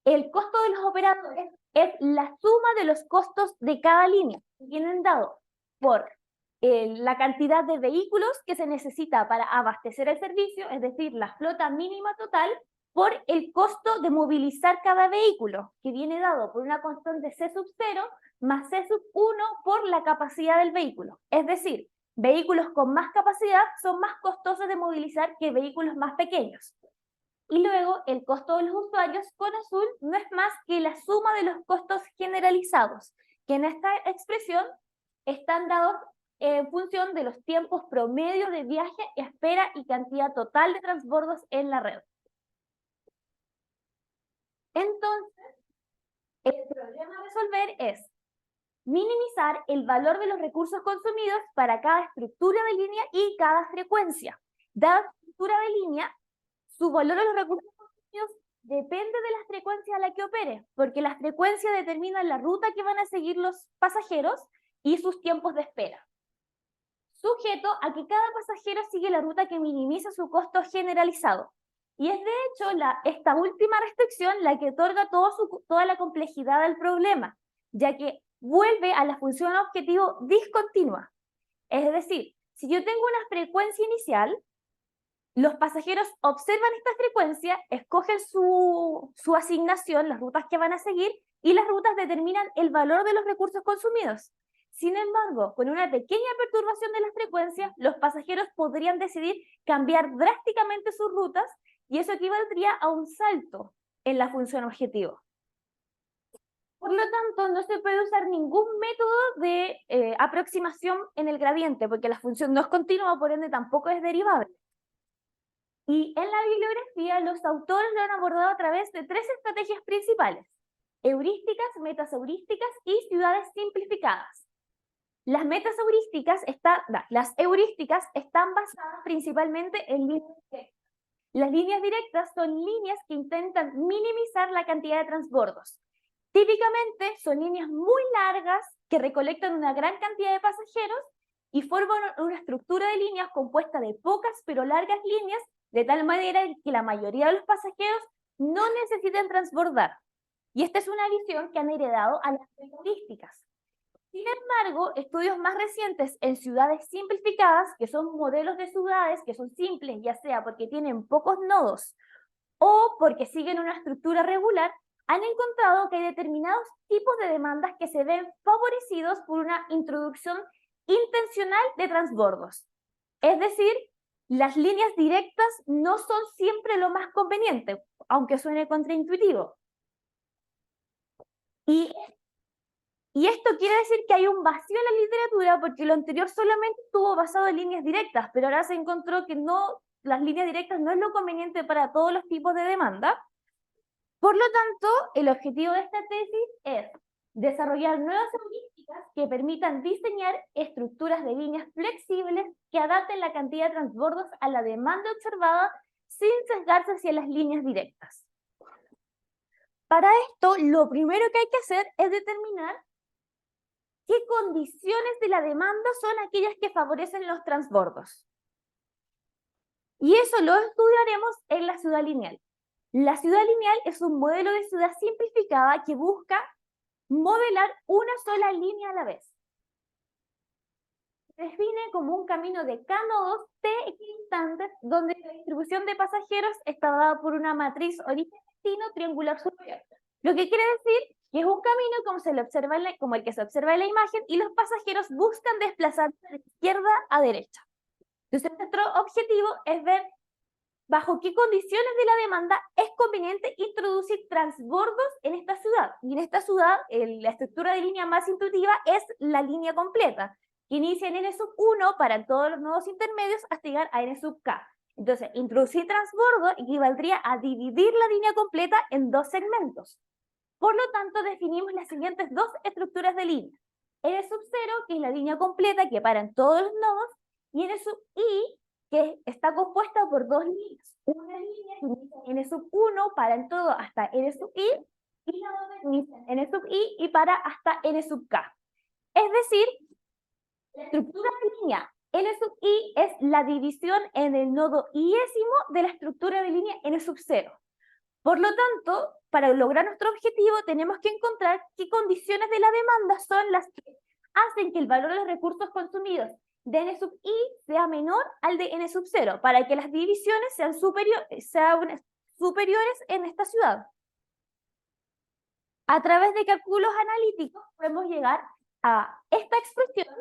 El costo de los operadores es la suma de los costos de cada línea, que vienen dados por la cantidad de vehículos que se necesita para abastecer el servicio, es decir, la flota mínima total, por el costo de movilizar cada vehículo, que viene dado por una constante C sub 0 más C sub 1 por la capacidad del vehículo. Es decir, vehículos con más capacidad son más costosos de movilizar que vehículos más pequeños. Y luego el costo de los usuarios con azul no es más que la suma de los costos generalizados, que en esta expresión están dados en función de los tiempos promedio de viaje, espera y cantidad total de transbordos en la red. Entonces, el problema a resolver es minimizar el valor de los recursos consumidos para cada estructura de línea y cada frecuencia. Dada estructura de línea, su valor de los recursos consumidos depende de la frecuencia a la que opere, porque la frecuencia determina la ruta que van a seguir los pasajeros y sus tiempos de espera, sujeto a que cada pasajero sigue la ruta que minimiza su costo generalizado. Y es de hecho esta última restricción la que otorga toda la complejidad del problema, ya que vuelve a la función objetivo discontinua. Es decir, si yo tengo una frecuencia inicial, Los pasajeros observan esta frecuencia, escogen su asignación, las rutas que van a seguir, y las rutas determinan el valor de los recursos consumidos. Sin embargo, con una pequeña perturbación de las frecuencias, los pasajeros podrían decidir cambiar drásticamente sus rutas, y eso equivaldría a un salto en la función objetivo. Por lo tanto, no se puede usar ningún método de aproximación en el gradiente, porque la función no es continua, por ende tampoco es derivable. Y en la bibliografía, los autores lo han abordado a través de 3 estrategias principales: heurísticas, metas heurísticas y ciudades simplificadas. Las heurísticas están basadas principalmente en líneas directas. Las líneas directas son líneas que intentan minimizar la cantidad de transbordos. Típicamente son líneas muy largas que recolectan una gran cantidad de pasajeros y forman una estructura de líneas compuesta de pocas pero largas líneas, de tal manera que la mayoría de los pasajeros no necesitan transbordar. Y esta es una visión que han heredado a las heurísticas. Sin embargo, estudios más recientes en ciudades simplificadas, que son modelos de ciudades que son simples, ya sea porque tienen pocos nodos o porque siguen una estructura regular, han encontrado que hay determinados tipos de demandas que se ven favorecidos por una introducción intencional de transbordos. Es decir, las líneas directas no son siempre lo más conveniente, aunque suene contraintuitivo. Y esto quiere decir que hay un vacío en la literatura, porque lo anterior solamente estuvo basado en líneas directas, pero ahora se encontró que las líneas directas no es lo conveniente para todos los tipos de demanda. Por lo tanto, el objetivo de esta tesis es desarrollar nuevas heurísticas que permitan diseñar estructuras de líneas flexibles que adapten la cantidad de transbordos a la demanda observada sin sesgarse hacia las líneas directas. Para esto, lo primero que hay que hacer es determinar qué condiciones de la demanda son aquellas que favorecen los transbordos. Y eso lo estudiaremos en la ciudad lineal. La ciudad lineal es un modelo de ciudad simplificada que busca modelar una sola línea a la vez. Se define como un camino de K nodos T equidistantes, donde la distribución de pasajeros está dada por una matriz origen-destino triangular superior. Lo que quiere decir que es un camino como el que se observa en la imagen, y los pasajeros buscan desplazarse de izquierda a derecha. Entonces, nuestro objetivo es ver bajo qué condiciones de la demanda es conveniente introducir transbordos en esta ciudad. Y en esta ciudad, la estructura de línea más intuitiva es la línea completa, que inicia en N1 para todos los nodos intermedios hasta llegar a N_K. Entonces, introducir transbordo equivaldría a dividir la línea completa en 2 segmentos. Por lo tanto, definimos las siguientes 2 estructuras de línea: N_0, que es la línea completa que para en todos los nodos, y N_I, que está compuesta por 2 líneas. Una línea que inicia en N_1 para en todo hasta N_I, y la otra que inicia en N_I y para hasta N_K. Es decir, la estructura de línea N_I es la división en el nodo iésimo de la estructura de línea N_0. Por lo tanto, para lograr nuestro objetivo tenemos que encontrar qué condiciones de la demanda son las que hacen que el valor de los recursos consumidos de N_I sea menor al de N_0, para que las divisiones sean superiores en esta ciudad. A través de cálculos analíticos podemos llegar a esta expresión,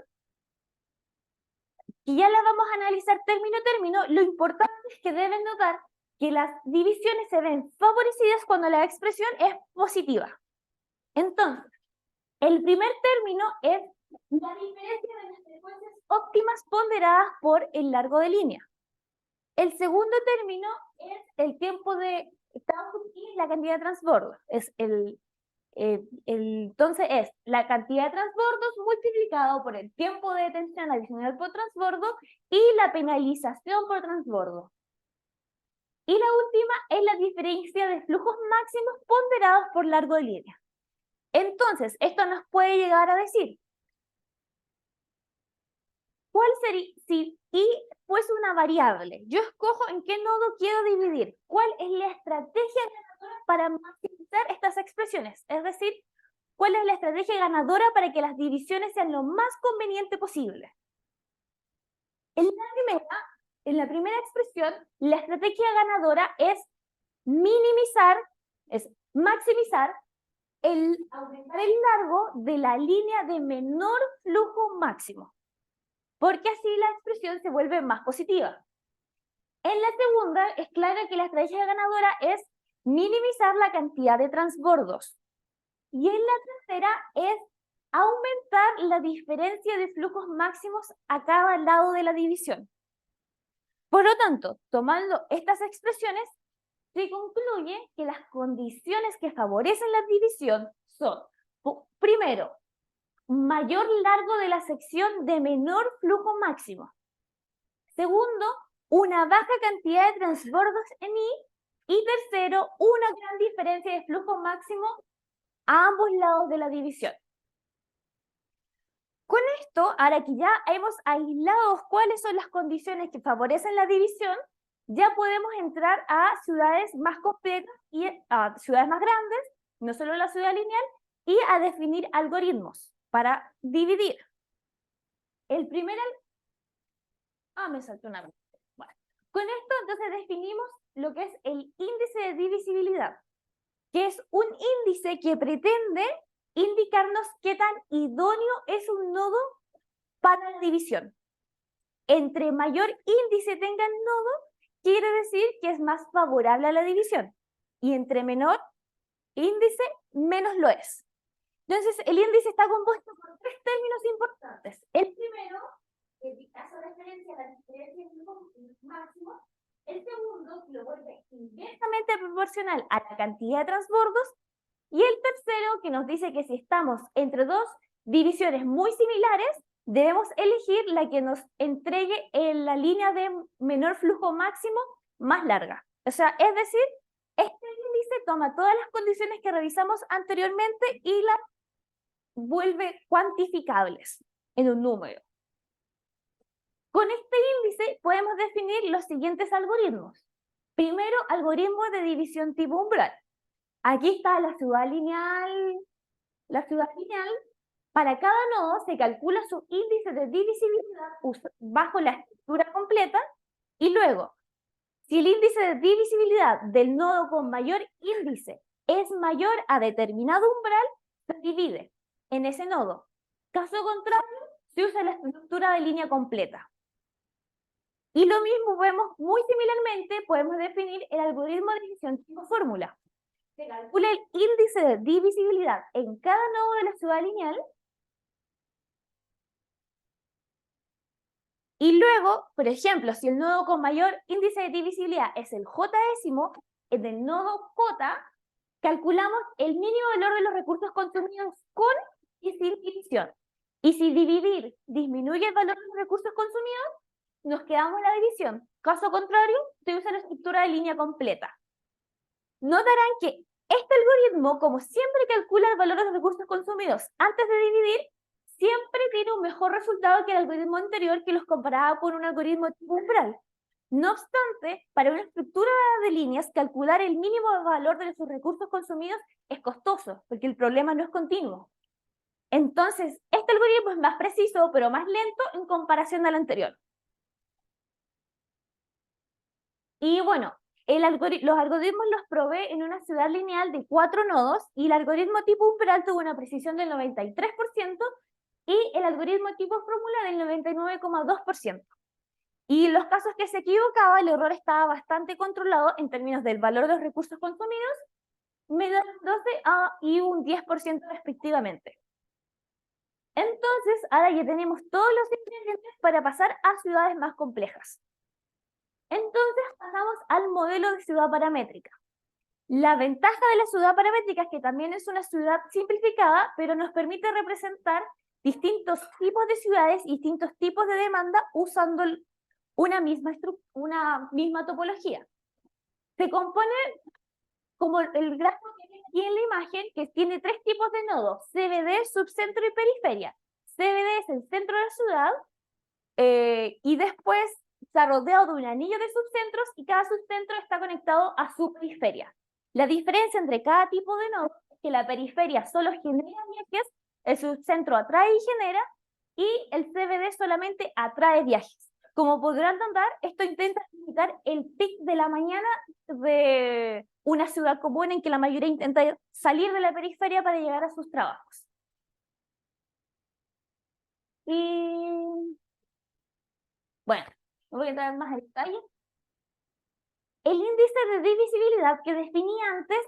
y ya la vamos a analizar término a término. Lo importante es que deben notar que las divisiones se ven favorecidas cuando la expresión es positiva. Entonces, el primer término es la diferencia de las frecuencias óptimas ponderadas por el largo de línea. El segundo término es el tiempo de tau y la cantidad de transbordos. Entonces es la cantidad de transbordos multiplicado por el tiempo de detención adicional por transbordo y la penalización por transbordo. Y la última es la diferencia de flujos máximos ponderados por largo de línea. Entonces, esto nos puede llegar a decir, ¿cuál sería, si I fuese una variable? Yo escojo en qué nodo quiero dividir. ¿Cuál es la estrategia ganadora para maximizar estas expresiones? Es decir, ¿cuál es la estrategia ganadora para que las divisiones sean lo más conveniente posible? En la primera, en la primera expresión, la estrategia ganadora es minimizar, es maximizar aumentar el largo de la línea de menor flujo máximo, porque así la expresión se vuelve más positiva. En la segunda, es claro que la estrategia ganadora es minimizar la cantidad de transbordos. Y en la tercera es aumentar la diferencia de flujos máximos a cada lado de la división. Por lo tanto, tomando estas expresiones, se concluye que las condiciones que favorecen la división son, primero, mayor largo de la sección de menor flujo máximo. Segundo, una baja cantidad de transbordos en I. Y tercero, una gran diferencia de flujo máximo a ambos lados de la división. Con esto, ahora que ya hemos aislado cuáles son las condiciones que favorecen la división, ya podemos entrar a ciudades más complejas y a ciudades más grandes, no solo la ciudad lineal, y a definir algoritmos para dividir. El primer... me saltó una vez. Bueno, con esto entonces definimos lo que es el índice de divisibilidad, que es un índice que pretende indicarnos qué tan idóneo es un nodo para la división. Entre mayor índice tenga el nodo, quiere decir que es más favorable a la división. Y entre menor índice, menos lo es. Entonces, el índice está compuesto por tres términos importantes. El primero, que hace referencia a la diferencia de flujo máximo. El segundo, que lo vuelve inversamente proporcional a la cantidad de transbordos. Y el tercero, que nos dice que si estamos entre dos divisiones muy similares, debemos elegir la que nos entregue en la línea de menor flujo máximo más larga. O sea, es decir, este índice toma todas las condiciones que revisamos anteriormente y las vuelve cuantificables en un número. Con este índice podemos definir los siguientes algoritmos. Primero, algoritmo de división tipo umbral. Aquí está la ciudad lineal. La ciudad lineal, para cada nodo se calcula su índice de divisibilidad bajo la estructura completa y luego, si el índice de divisibilidad del nodo con mayor índice es mayor a determinado umbral, se divide en ese nodo. Caso contrario, se usa la estructura de línea completa. Y lo mismo vemos muy similarmente, podemos definir el algoritmo de división tipo fórmula. Se calcula el índice de divisibilidad en cada nodo de la ciudad lineal. Y luego, por ejemplo, si el nodo con mayor índice de divisibilidad es el j-décimo, en el nodo j, calculamos el mínimo valor de los recursos consumidos con y sin división. Y si dividir disminuye el valor de los recursos consumidos, nos quedamos en la división. Caso contrario, se usa la estructura de línea completa. Notarán que este algoritmo, como siempre calcula el valor de los recursos consumidos antes de dividir, siempre tiene un mejor resultado que el algoritmo anterior que los comparaba con un algoritmo tipo umbral. No obstante, para una estructura de líneas, calcular el mínimo valor de sus recursos consumidos es costoso, porque el problema no es continuo. Entonces, este algoritmo es más preciso, pero más lento en comparación al anterior. Y bueno, los algoritmos los provee en una ciudad lineal de 4 nodos y el algoritmo tipo umbral tuvo una precisión del 93% y el algoritmo tipo fórmula del 99,2%. Y en los casos que se equivocaba, el error estaba bastante controlado en términos del valor de los recursos consumidos, menos 12 y un 10% respectivamente. Entonces, ahora ya tenemos todos los ingredientes para pasar a ciudades más complejas. Entonces pasamos al modelo de ciudad paramétrica. La ventaja de la ciudad paramétrica es que también es una ciudad simplificada, pero nos permite representar distintos tipos de ciudades y distintos tipos de demanda usando una misma topología. Se compone como el gráfico que tiene aquí en la imagen, que tiene 3 tipos de nodos: CBD, subcentro y periferia. CBD es el centro de la ciudad y después está rodeado de un anillo de subcentros y cada subcentro está conectado a su periferia. La diferencia entre cada tipo de nodo es que la periferia solo genera viajes, el subcentro atrae y genera, y el CBD solamente atrae viajes. Como podrán notar, esto intenta limitar el pic de la mañana de una ciudad común en que la mayoría intenta salir de la periferia para llegar a sus trabajos. Y bueno, no voy a entrar más en detalle. El índice de divisibilidad que definí antes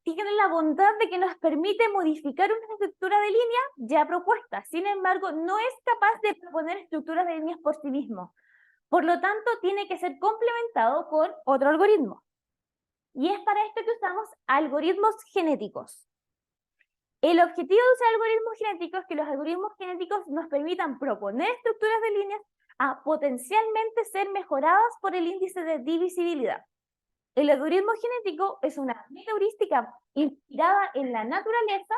tiene la bondad de que nos permite modificar una estructura de línea ya propuesta. Sin embargo, no es capaz de proponer estructuras de líneas por sí mismo. Por lo tanto, tiene que ser complementado con otro algoritmo. Y es para esto que usamos algoritmos genéticos. El objetivo de usar algoritmos genéticos es que los algoritmos genéticos nos permitan proponer estructuras de líneas a potencialmente ser mejoradas por el índice de divisibilidad. El algoritmo genético es una heurística inspirada en la naturaleza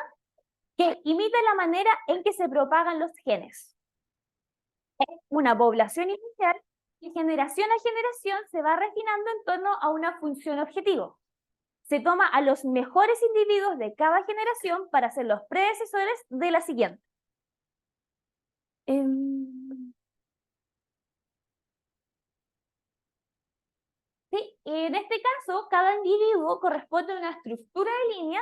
que imita la manera en que se propagan los genes. Es una población inicial y generación a generación se va refinando en torno a una función objetivo. Se toma a los mejores individuos de cada generación para ser los predecesores de la siguiente. Sí, en este caso, cada individuo corresponde a una estructura de línea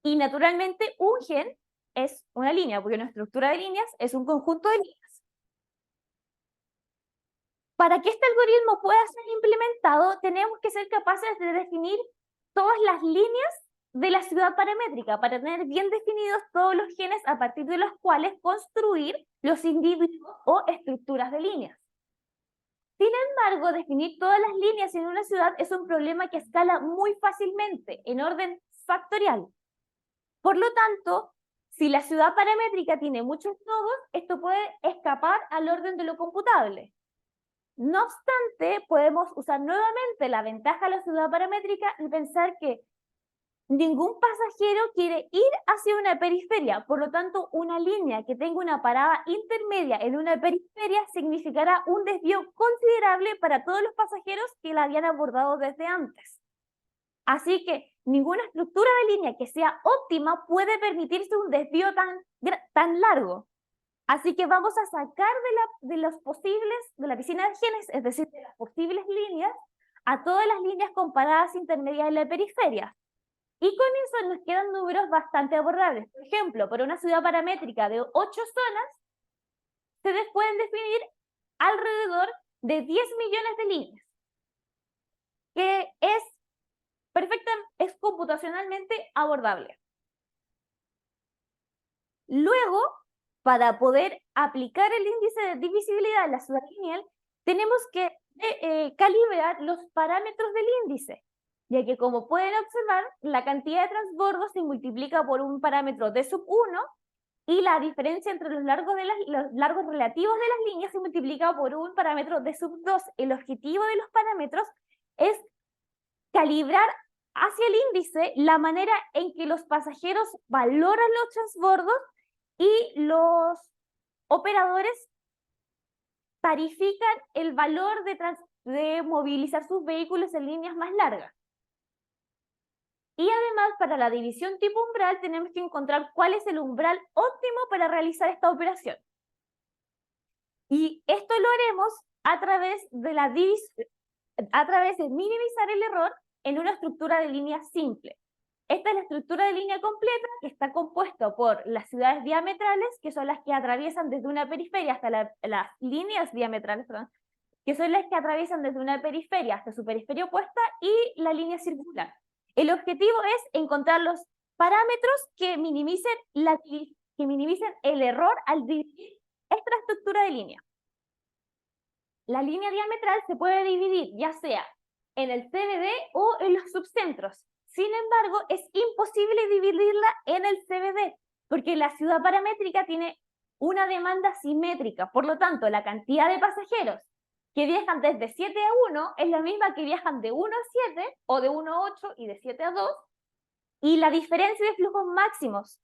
y naturalmente un gen es una línea, porque una estructura de líneas es un conjunto de líneas. Para que este algoritmo pueda ser implementado, tenemos que ser capaces de definir todas las líneas de la ciudad paramétrica para tener bien definidos todos los genes a partir de los cuales construir los individuos o estructuras de líneas. Sin embargo, definir todas las líneas en una ciudad es un problema que escala muy fácilmente, en orden factorial. Por lo tanto, si la ciudad paramétrica tiene muchos nodos, esto puede escapar al orden de lo computable. No obstante, podemos usar nuevamente la ventaja de la ciudad paramétrica y pensar que ningún pasajero quiere ir hacia una periferia, por lo tanto, una línea que tenga una parada intermedia en una periferia significará un desvío considerable para todos los pasajeros que la habían abordado desde antes. Así que ninguna estructura de línea que sea óptima puede permitirse un desvío tan largo. Así que vamos a sacar de la piscina de genes, es decir, de las posibles líneas, a todas las líneas con paradas intermedias en la periferia. Y con eso nos quedan números bastante abordables. Por ejemplo, para una ciudad paramétrica de 8 zonas, se pueden definir alrededor de 10 millones de líneas, que es computacionalmente abordable. Luego, para poder aplicar el índice de divisibilidad en la ciudad lineal, tenemos que calibrar los parámetros del índice, ya que como pueden observar, la cantidad de transbordos se multiplica por un parámetro de sub 1 y la diferencia entre los largos relativos de las líneas se multiplica por un parámetro de sub 2. El objetivo de los parámetros es calibrar hacia el índice la manera en que los pasajeros valoran los transbordos y los operadores tarifican el valor de movilizar sus vehículos en líneas más largas. Y además, para la división tipo umbral, tenemos que encontrar cuál es el umbral óptimo para realizar esta operación. Y esto lo haremos a través de minimizar el error en una estructura de línea simple. Esta es la estructura de línea completa que está compuesta por las ciudades diametrales, que son las que atraviesan desde una periferia hasta las líneas diametrales, perdón, que son las que atraviesan desde una periferia hasta su periferia opuesta, y la línea circular. El objetivo es encontrar los parámetros que minimicen el error al dividir esta estructura de línea. La línea diametral se puede dividir ya sea en el CBD o en los subcentros. Sin embargo, es imposible dividirla en el CBD, porque la ciudad paramétrica tiene una demanda simétrica. Por lo tanto, la cantidad de pasajeros que viajan desde 7 a 1 es la misma que viajan de 1 a 7, o de 1 a 8 y de 7 a 2, y la diferencia de flujos máximos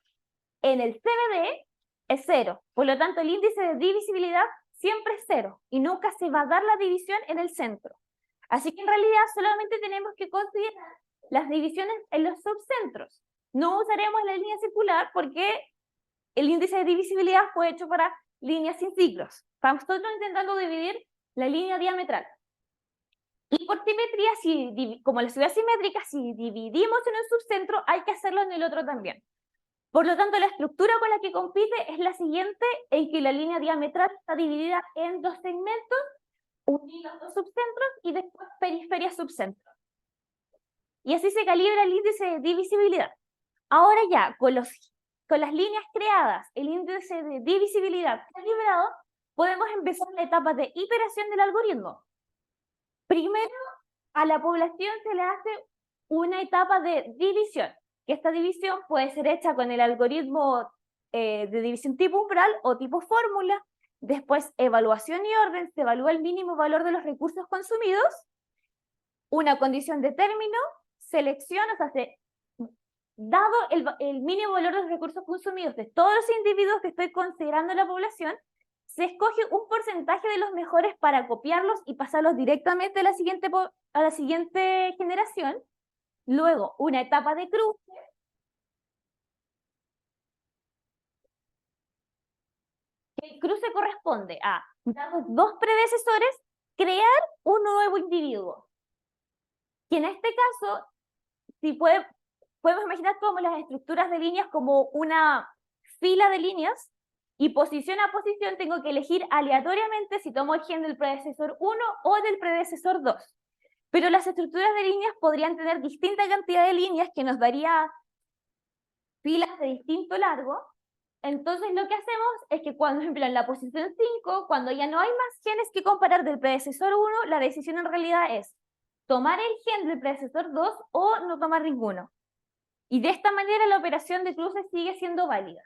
en el CBD es 0. Por lo tanto, el índice de divisibilidad siempre es 0, y nunca se va a dar la división en el centro. Así que en realidad solamente tenemos que considerar las divisiones en los subcentros. No usaremos la línea circular porque el índice de divisibilidad fue hecho para líneas sin ciclos. Estamos nosotros intentando dividir la línea diametral. Y por simetría, como la ciudad es simétrica, si dividimos en un subcentro, hay que hacerlo en el otro también. Por lo tanto, la estructura con la que compite es la siguiente, en que la línea diametral está dividida en dos segmentos, unidos dos subcentros y después periferia subcentro. Y así se calibra el índice de divisibilidad. Ahora ya, con las líneas creadas, el índice de divisibilidad calibrado, podemos empezar la etapa de iteración del algoritmo. Primero, a la población se le hace una etapa de división, que esta división puede ser hecha con el algoritmo de división tipo umbral o tipo fórmula. Después, evaluación y orden, se evalúa el mínimo valor de los recursos consumidos, una condición de término, selección, o sea, dado el mínimo valor de los recursos consumidos de todos los individuos que estoy considerando en la población, se escoge un porcentaje de los mejores para copiarlos y pasarlos directamente a la siguiente generación. Luego, una etapa de cruce. El cruce corresponde a, dados dos predecesores, crear un nuevo individuo. Que en este caso, podemos imaginar como las estructuras de líneas como una fila de líneas, y posición a posición tengo que elegir aleatoriamente si tomo el gen del predecesor 1 o del predecesor 2. Pero las estructuras de líneas podrían tener distinta cantidad de líneas que nos daría filas de distinto largo. Entonces lo que hacemos es que cuando, por ejemplo, en la posición 5, cuando ya no hay más genes que comparar del predecesor 1, la decisión en realidad es tomar el gen del predecesor 2 o no tomar ninguno. Y de esta manera la operación de cruce sigue siendo válida.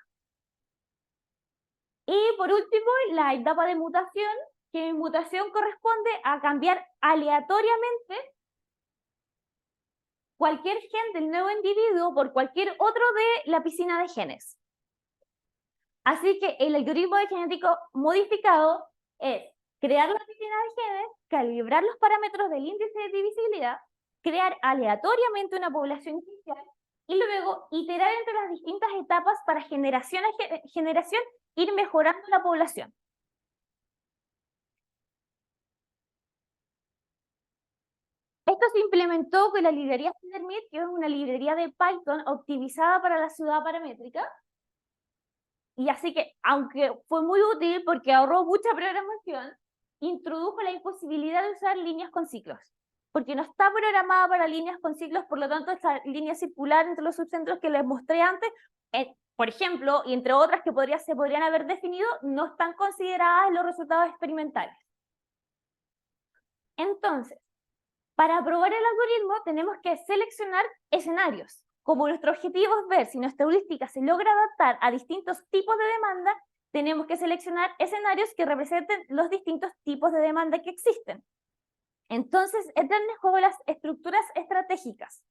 Y por último, la etapa de mutación, que en mutación corresponde a cambiar aleatoriamente cualquier gen del nuevo individuo por cualquier otro de la piscina de genes. Así que el algoritmo de genético modificado es crear la piscina de genes, calibrar los parámetros del índice de divisibilidad, crear aleatoriamente una población inicial y luego iterar entre las distintas etapas para generación a generación ir mejorando la población. Esto se implementó con la librería Tendermint, que es una librería de Python optimizada para la ciudad paramétrica. Y así que, aunque fue muy útil porque ahorró mucha programación, introdujo la imposibilidad de usar líneas con ciclos. Porque no está programada para líneas con ciclos, por lo tanto, esta línea circular entre los subcentros que les mostré antes, por ejemplo, y entre otras que se podrían haber definido, no están consideradas en los resultados experimentales. Entonces, para probar el algoritmo tenemos que seleccionar escenarios. Como nuestro objetivo es ver si nuestra heurística se logra adaptar a distintos tipos de demanda, tenemos que seleccionar escenarios que representen los distintos tipos de demanda que existen. Entonces, entran en juego las estructuras estratégicas,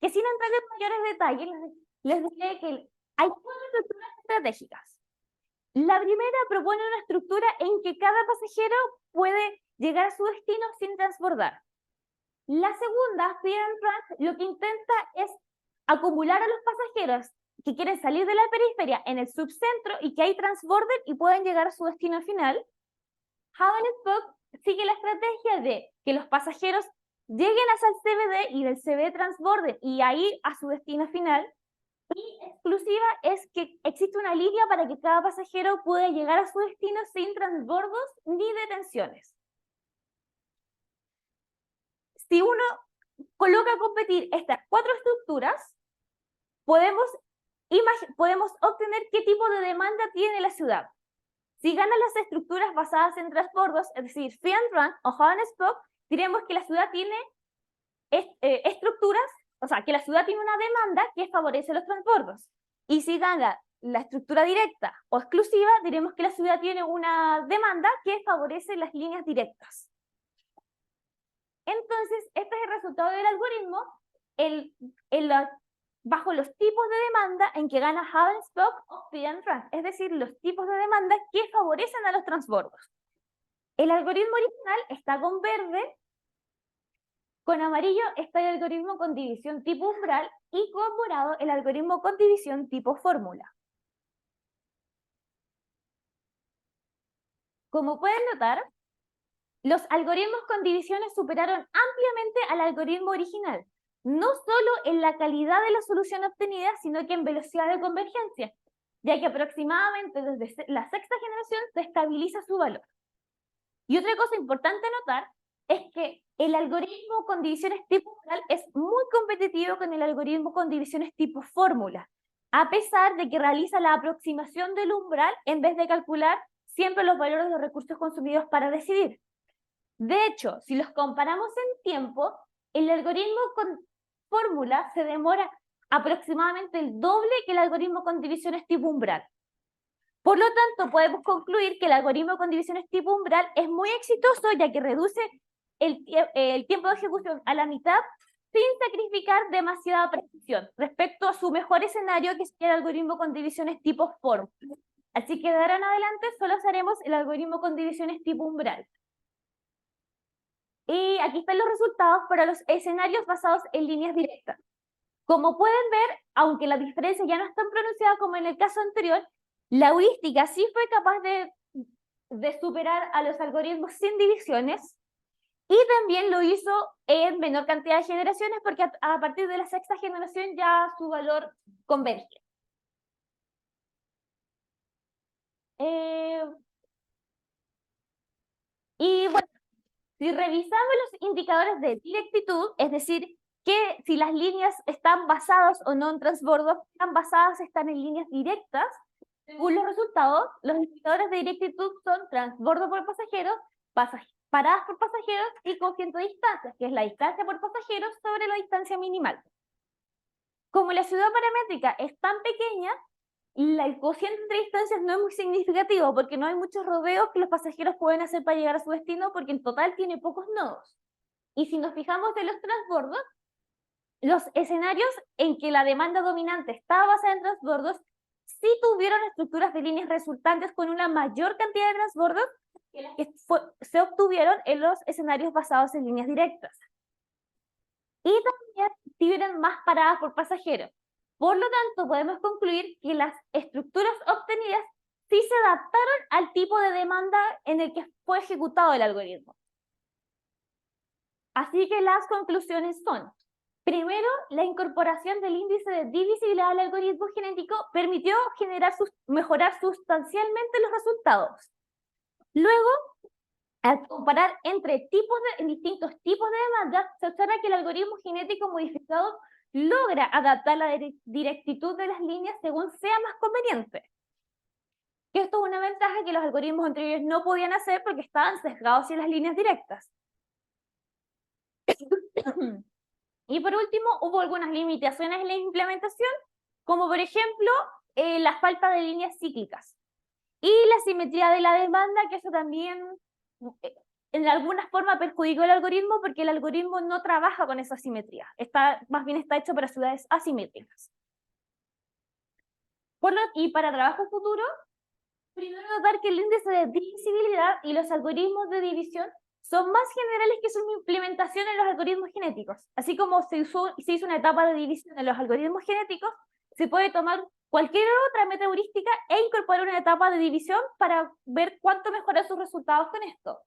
que sin entrar en mayores detalles, les diré que hay 4 estructuras estratégicas. La primera propone una estructura en que cada pasajero puede llegar a su destino sin transbordar. La segunda, Feed and Run, lo que intenta es acumular a los pasajeros que quieren salir de la periferia en el subcentro y que ahí transborden y puedan llegar a su destino final. Hub and Spoke sigue la estrategia de que los pasajeros lleguen hasta el CBD y del CBD transborden y ahí a su destino final. Y exclusiva es que existe una línea para que cada pasajero pueda llegar a su destino sin transbordos ni detenciones. Si uno coloca a competir estas 4 estructuras, podemos obtener qué tipo de demanda tiene la ciudad. Si ganan las estructuras basadas en transbordos, es decir, Feed and Run o Hub and Spoke, diremos que la ciudad tiene estructuras, o sea, que la ciudad tiene una demanda que favorece los transbordos. Y si gana la estructura directa o exclusiva, diremos que la ciudad tiene una demanda que favorece las líneas directas. Entonces, este es el resultado del algoritmo bajo los tipos de demanda en que gana Hub and Spoke o Feed and Run, es decir, los tipos de demanda que favorecen a los transbordos. El algoritmo original está con verde, con amarillo está el algoritmo con división tipo umbral y con morado el algoritmo con división tipo fórmula. Como pueden notar, los algoritmos con divisiones superaron ampliamente al algoritmo original, no solo en la calidad de la solución obtenida, sino que en velocidad de convergencia, ya que aproximadamente desde la sexta generación se estabiliza su valor. Y otra cosa importante a notar es que el algoritmo con divisiones tipo umbral es muy competitivo con el algoritmo con divisiones tipo fórmula, a pesar de que realiza la aproximación del umbral en vez de calcular siempre los valores de los recursos consumidos para decidir. De hecho, si los comparamos en tiempo, el algoritmo con fórmula se demora aproximadamente el doble que el algoritmo con divisiones tipo umbral. Por lo tanto, podemos concluir que el algoritmo con divisiones tipo umbral es muy exitoso, ya que reduce el tiempo de ejecución a la mitad sin sacrificar demasiada precisión respecto a su mejor escenario, que es el algoritmo con divisiones tipo fórmula. Así que de ahora en adelante solo usaremos el algoritmo con divisiones tipo umbral. Y aquí están los resultados para los escenarios basados en líneas directas. Como pueden ver, aunque la diferencia ya no es tan pronunciada como en el caso anterior, la heurística sí fue capaz de superar a los algoritmos sin divisiones, y también lo hizo en menor cantidad de generaciones, porque a partir de la sexta generación ya su valor converge. Y bueno, si revisamos los indicadores de directitud, es decir, que si las líneas están basadas o no en transbordos, están basadas, están en líneas directas, según los resultados, los indicadores de directitud son transbordo por pasajeros, paradas por pasajeros y cociente de distancia, que es la distancia por pasajeros sobre la distancia minimal. Como la ciudad paramétrica es tan pequeña, el cociente entre distancias no es muy significativo, porque no hay muchos rodeos que los pasajeros pueden hacer para llegar a su destino, porque en total tiene pocos nodos. Y si nos fijamos en los transbordos, los escenarios en que la demanda dominante estaba basada en transbordos sí tuvieron estructuras de líneas resultantes con una mayor cantidad de transbordos que las que se obtuvieron en los escenarios basados en líneas directas. Y también tuvieron más paradas por pasajeros. Por lo tanto, podemos concluir que las estructuras obtenidas sí se adaptaron al tipo de demanda en el que fue ejecutado el algoritmo. Así que las conclusiones son: primero, la incorporación del índice de divisibilidad al algoritmo genético permitió mejorar sustancialmente los resultados. Luego, al comparar entre distintos tipos de demandas, se observa que el algoritmo genético modificado logra adaptar la directitud de las líneas según sea más conveniente. Que esto es una ventaja que los algoritmos anteriores no podían hacer porque estaban sesgados hacia las líneas directas. Y por último, hubo algunas limitaciones en la implementación, como por ejemplo la falta de líneas cíclicas y la simetría de la demanda, que eso también en alguna forma perjudicó el algoritmo, porque el algoritmo no trabaja con esa simetría, más bien está hecho para ciudades asimétricas. Y para trabajo futuro, primero notar que el índice de divisibilidad y los algoritmos de división son más generales que su implementación en los algoritmos genéticos. Así como se hizo una etapa de división en los algoritmos genéticos, se puede tomar cualquier otra meta heurística e incorporar una etapa de división para ver cuánto mejoran sus resultados con esto.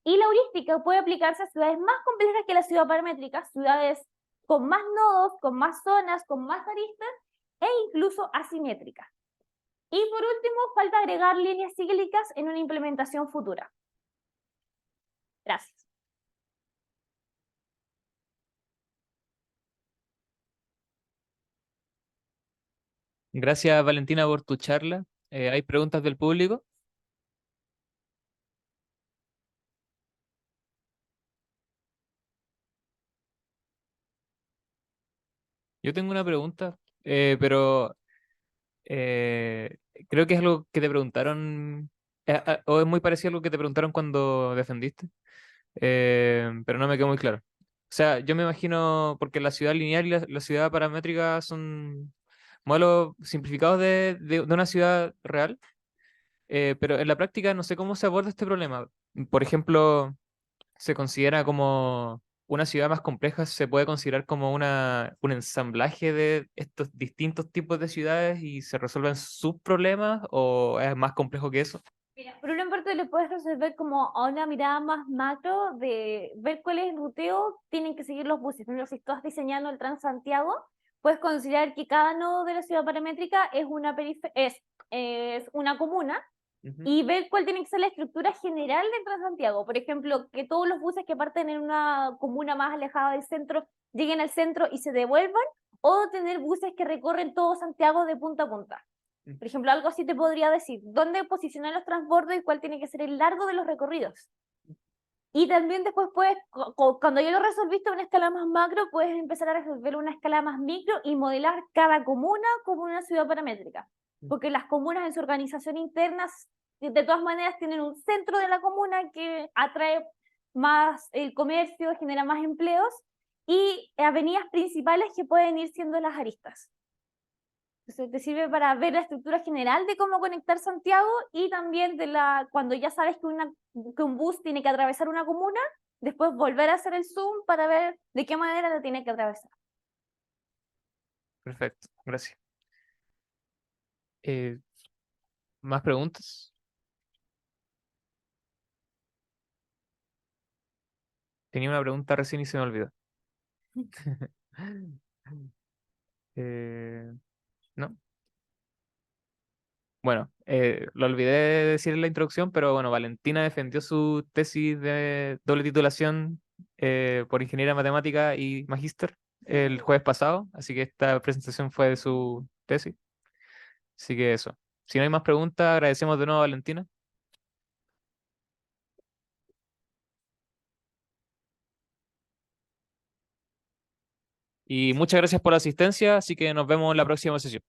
Y la heurística puede aplicarse a ciudades más complejas que la ciudad paramétrica, ciudades con más nodos, con más zonas, con más aristas e incluso asimétricas. Y por último, falta agregar líneas cíclicas en una implementación futura. Gracias. Gracias, Valentina, por tu charla. ¿Hay preguntas del público? Yo tengo una pregunta, pero creo que es algo que te preguntaron, o es muy parecido a algo que te preguntaron cuando defendiste, pero no me quedó muy claro. O sea, yo me imagino, porque la ciudad lineal y la ciudad paramétrica son modelos simplificados de una ciudad real, pero en la práctica no sé cómo se aborda este problema. Por ejemplo, se considera como una ciudad más compleja se puede considerar como un ensamblaje de estos distintos tipos de ciudades y se resuelven sus problemas, o es más complejo que eso? Mira, por una parte lo puedes resolver como a una mirada más macro de ver cuál es el ruteo, tienen que seguir los buses. Por ejemplo, si estás diseñando el Transantiago, puedes considerar que cada nodo de la ciudad paramétrica es una comuna Ujú. y ver cuál tiene que ser la estructura general del Transantiago. Por ejemplo, que todos los buses que parten en una comuna más alejada del centro lleguen al centro y se devuelvan, o tener buses que recorren todo Santiago de punta a punta. Por ejemplo, algo así te podría decir, dónde posicionar los transbordos y cuál tiene que ser el largo de los recorridos. Y también después puedes, cuando ya lo resolviste a una escala más macro, puedes empezar a resolver una escala más micro y modelar cada comuna como una ciudad paramétrica. Porque las comunas en su organización interna, de todas maneras, tienen un centro de la comuna que atrae más el comercio, genera más empleos, y avenidas principales que pueden ir siendo las aristas. Entonces te sirve para ver la estructura general de cómo conectar Santiago y también cuando ya sabes que un bus tiene que atravesar una comuna, después volver a hacer el zoom para ver de qué manera la tiene que atravesar. Perfecto, gracias. ¿Más preguntas? Tenía una pregunta recién y se me olvidó. Eh, ¿No? Bueno, lo olvidé de decir en la introducción, pero bueno, Valentina defendió su tesis de doble titulación por ingeniería matemática y magíster el jueves pasado, así que esta presentación fue de su tesis. Así que eso. Si no hay más preguntas, agradecemos de nuevo a Valentina. Y muchas gracias por la asistencia, así que nos vemos en la próxima sesión.